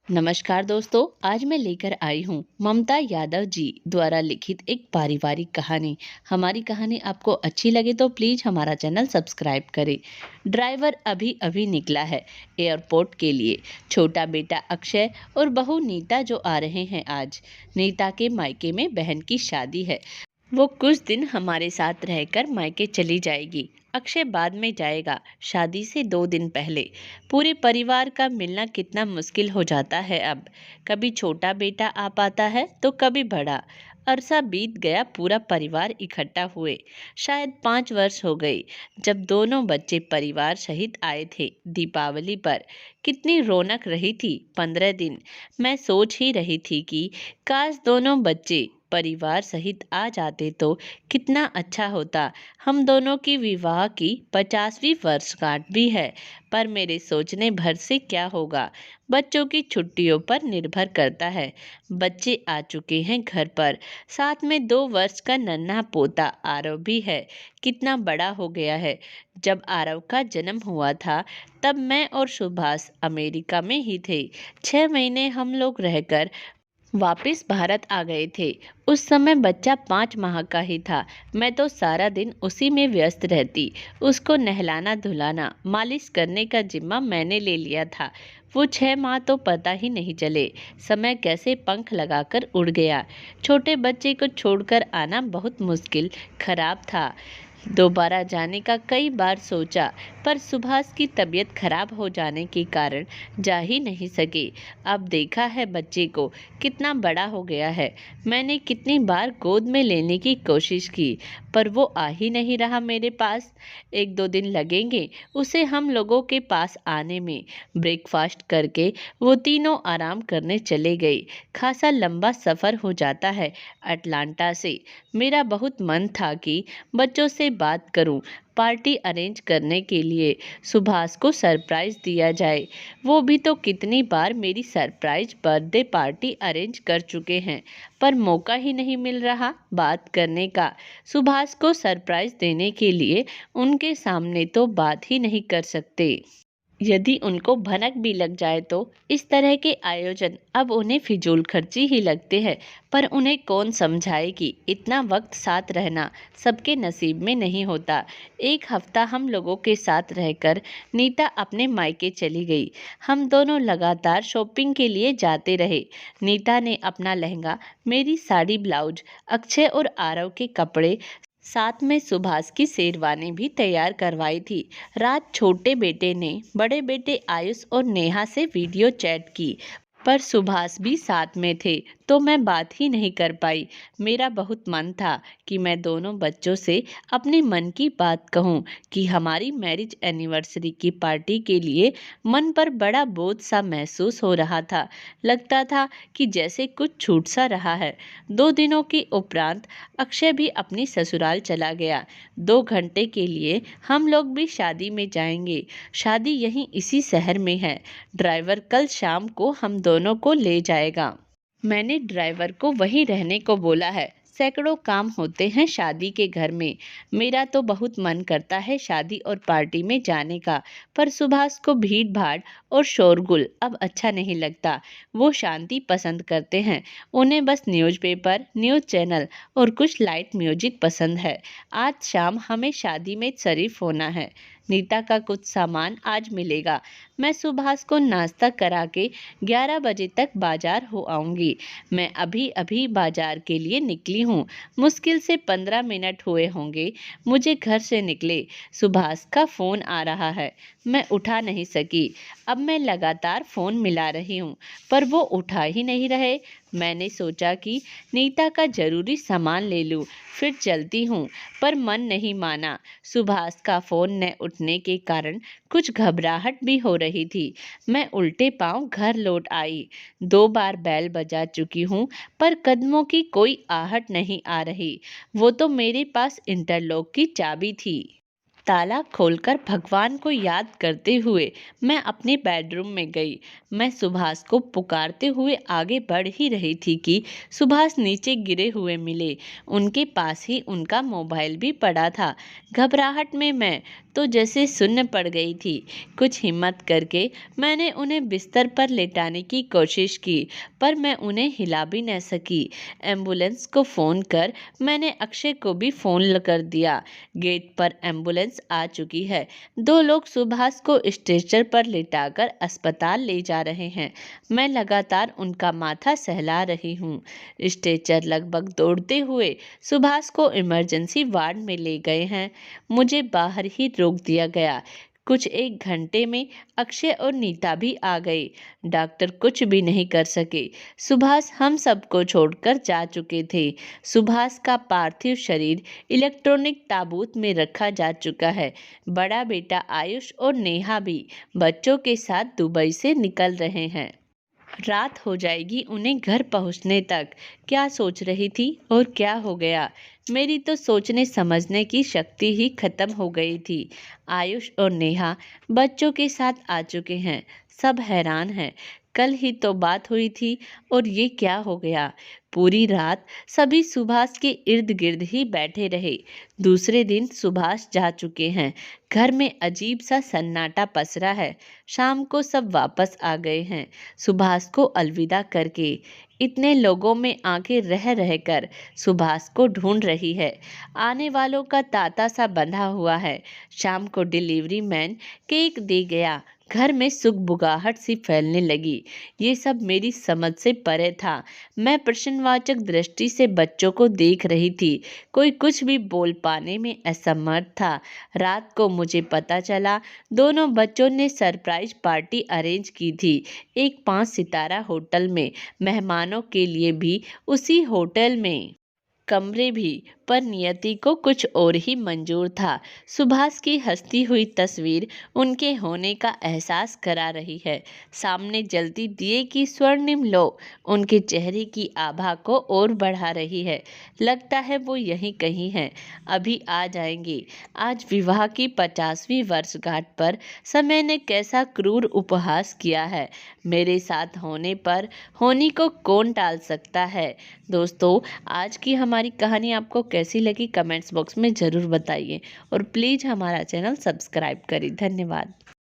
नमस्कार दोस्तों। आज मैं लेकर आई हूँ ममता यादव जी द्वारा लिखित एक पारिवारिक कहानी। हमारी कहानी आपको अच्छी लगे तो प्लीज हमारा चैनल सब्सक्राइब करें। ड्राइवर अभी अभी निकला है एयरपोर्ट के लिए। छोटा बेटा अक्षय और बहू नीता जो आ रहे हैं आज। नीता के मायके में बहन की शादी है। वो कुछ दिन हमारे साथ रहकर मायके चली जाएगी। अक्षय बाद में जाएगा, शादी से 2 दिन पहले। पूरे परिवार का मिलना कितना मुश्किल हो जाता है अब। कभी छोटा बेटा आ पाता है तो कभी बड़ा। अरसा बीत गया, पूरा परिवार इकट्ठा हुए। शायद 5 वर्ष हो गए जब दोनों बच्चे परिवार सहित आए थे दीपावली पर। कितनी रौनक रही थी 15 दिन। मैं सोच ही रही थी कि काश दोनों बच्चे परिवार सहित आ जाते तो कितना अच्छा होता। हम दोनों की विवाह की 50वीं वर्षगांठ भी है। पर मेरे सोचने भर से क्या होगा, बच्चों की छुट्टियों पर निर्भर करता है। बच्चे आ चुके हैं घर पर। साथ में 2 वर्ष का नन्हा पोता आरव भी है। कितना बड़ा हो गया है। जब आरव का जन्म हुआ था तब मैं और सुभाष अमेरिका में ही थे। 6 महीने हम लोग रहकर वापस भारत आ गए थे। उस समय बच्चा 5 माह का ही था। मैं तो सारा दिन उसी में व्यस्त रहती। उसको नहलाना धुलाना मालिश करने का जिम्मा मैंने ले लिया था। वो 6 माह तो पता ही नहीं चले समय कैसे पंख लगाकर उड़ गया। छोटे बच्चे को छोड़कर आना बहुत मुश्किल खराब था। दोबारा जाने का कई बार सोचा, पर सुभाष की तबीयत खराब हो जाने के कारण जा ही नहीं सके। अब देखा है बच्चे को कितना बड़ा हो गया है। मैंने कितनी बार गोद में लेने की कोशिश की, पर वो आ ही नहीं रहा मेरे पास। 1-2 दिन लगेंगे उसे हम लोगों के पास आने में। ब्रेकफास्ट करके वो तीनों आराम करने चले गए। खासा लंबा सफ़र हो जाता है अटलांटा से। मेरा बहुत मन था कि बच्चों से बात करूं, पार्टी अरेंज करने के लिए सुभाष को सरप्राइज दिया जाए। वो भी तो कितनी बार मेरी सरप्राइज बर्थडे पार्टी अरेंज कर चुके हैं, पर मौका ही नहीं मिल रहा बात करने का। सुभाष को सरप्राइज देने के लिए उनके सामने तो बात ही नहीं कर सकते। यदि उनको भनक भी लग जाए तो इस तरह के आयोजन अब उन्हें फिजूल खर्ची ही लगते हैं। पर उन्हें कौन समझाए कि इतना वक्त साथ रहना सबके नसीब में नहीं होता। एक हफ्ता हम लोगों के साथ रहकर नीता अपने मायके चली गई। हम दोनों लगातार शॉपिंग के लिए जाते रहे। नीता ने अपना लहंगा, मेरी साड़ी ब्लाउज, अक्षय और आरव के कपड़े, साथ में सुभाष की शेरवानी भी तैयार करवाई थी। रात छोटे बेटे ने बड़े बेटे आयुष और नेहा से वीडियो चैट की, पर सुभाष भी साथ में थे तो मैं बात ही नहीं कर पाई। मेरा बहुत मन था कि मैं दोनों बच्चों से अपने मन की बात कहूँ कि हमारी मैरिज एनिवर्सरी की पार्टी के लिए मन पर बड़ा बोझ सा महसूस हो रहा था। लगता था कि जैसे कुछ छूट सा रहा है। 2 दिनों के उपरांत अक्षय भी अपनी ससुराल चला गया। 2 घंटे के लिए हम लोग भी शादी में जाएंगे। शादी यहीं इसी शहर में है। ड्राइवर कल शाम को हम दोनों को ले जाएगा। मैंने ड्राइवर को वहीं रहने को बोला है। सैकड़ों काम होते हैं शादी के घर में। मेरा तो बहुत मन करता है शादी और पार्टी में जाने का, पर सुभाष को भीड़ भाड़ और शोरगुल अब अच्छा नहीं लगता। वो शांति पसंद करते हैं। उन्हें बस न्यूज़पेपर, न्यूज़ चैनल और कुछ लाइट म्यूजिक पसंद है। आज शाम हमें शादी में शरीफ होना है। नीता का कुछ सामान आज मिलेगा। मैं सुभाष को नाश्ता करा के 11 बजे तक बाजार हो आऊँगी। मैं अभी अभी बाजार के लिए निकली हूँ। मुश्किल से 15 मिनट हुए होंगे मुझे घर से निकले। सुभाष का फ़ोन आ रहा है। मैं उठा नहीं सकी। अब मैं लगातार फ़ोन मिला रही हूँ, पर वो उठा ही नहीं रहे। मैंने सोचा कि नीता का ज़रूरी सामान ले लूँ, फिर चलती हूँ, पर मन नहीं माना। सुभाष का फ़ोन न उठने के कारण कुछ घबराहट भी हो रही थी। मैं उल्टे पांव घर लौट आई। 2 बार बैल बजा चुकी हूँ, पर कदमों की कोई आहट नहीं आ रही। वो तो मेरे पास इंटरलॉक की चाबी थी। ताला खोलकर भगवान को याद करते हुए मैं अपने बेडरूम में गई। मैं सुभाष को पुकारते हुए आगे बढ़ ही रही थी कि सुभाष नीचे गिरे हुए मिले। उनके पास ही उनका मोबाइल भी पड़ा था। घबराहट में मैं तो जैसे शून्य पड़ गई थी। कुछ हिम्मत करके मैंने उन्हें बिस्तर पर लेटाने की कोशिश की, पर मैं उन्हें हिला भी न सकी। एम्बुलेंस को फ़ोन कर मैंने अक्षय को भी फ़ोन कर दिया। गेट पर एम्बुलेंस आ चुकी है। 2 लोग सुभाष को स्ट्रेचर पर लेटाकर अस्पताल ले जा रहे हैं। मैं लगातार उनका माथा सहला रही हूँ। स्ट्रेचर लगभग दौड़ते हुए सुभाष को इमरजेंसी वार्ड में ले गए हैं। मुझे बाहर ही रोक दिया गया। कुछ 1 घंटे में अक्षय और नीता भी आ गए। डॉक्टर कुछ भी नहीं कर सके। सुभाष हम सबको छोड़कर जा चुके थे। सुभाष का पार्थिव शरीर इलेक्ट्रॉनिक ताबूत में रखा जा चुका है। बड़ा बेटा आयुष और नेहा भी बच्चों के साथ दुबई से निकल रहे हैं। रात हो जाएगी उन्हें घर पहुंचने तक। क्या सोच रही थी और क्या हो गया? मेरी तो सोचने समझने की शक्ति ही खत्म हो गई थी। आयुष और नेहा बच्चों के साथ आ चुके हैं। सब हैरान हैं। कल ही तो बात हुई थी और ये क्या हो गया? पूरी रात सभी सुभाष के इर्द गिर्द ही बैठे रहे। दूसरे दिन सुभाष जा चुके हैं। घर में अजीब सा सन्नाटा पसरा है। शाम को सब वापस आ गए हैं सुभाष को अलविदा करके। इतने लोगों में आंखें रह रहकर सुभाष को ढूंढ रही है। आने वालों का तांता सा बंधा हुआ है। शाम को डिलीवरी मैन केक दे गया। घर में सुगबुगाहट सी फैलने लगी। ये सब मेरी समझ से परे था। मैं प्रश्नवाचक दृष्टि से बच्चों को देख रही थी। कोई कुछ भी बोल पाने में असमर्थ था। रात को मुझे पता चला दोनों बच्चों ने सरप्राइज पार्टी अरेंज की थी एक 5 सितारा होटल में। मेहमानों के लिए भी उसी होटल में कमरे भी, पर नियति को कुछ और ही मंजूर था। सुभाष की हंसती हुई तस्वीर उनके होने का एहसास करा रही है। सामने जलती दिए की स्वर्णिम लो उनके चेहरे की आभा को और बढ़ा रही है। लगता है वो यहीं कहीं है, अभी आ जाएंगे। आज विवाह की 50वीं वर्षगांठ पर समय ने कैसा क्रूर उपहास किया है। मेरे साथ होने पर होनी को कौन टाल सकता है। दोस्तों, आज की हमारी कहानी आपको कैसी लगी कमेंट्स बॉक्स में ज़रूर बताइए और प्लीज़ हमारा चैनल सब्सक्राइब करें। धन्यवाद।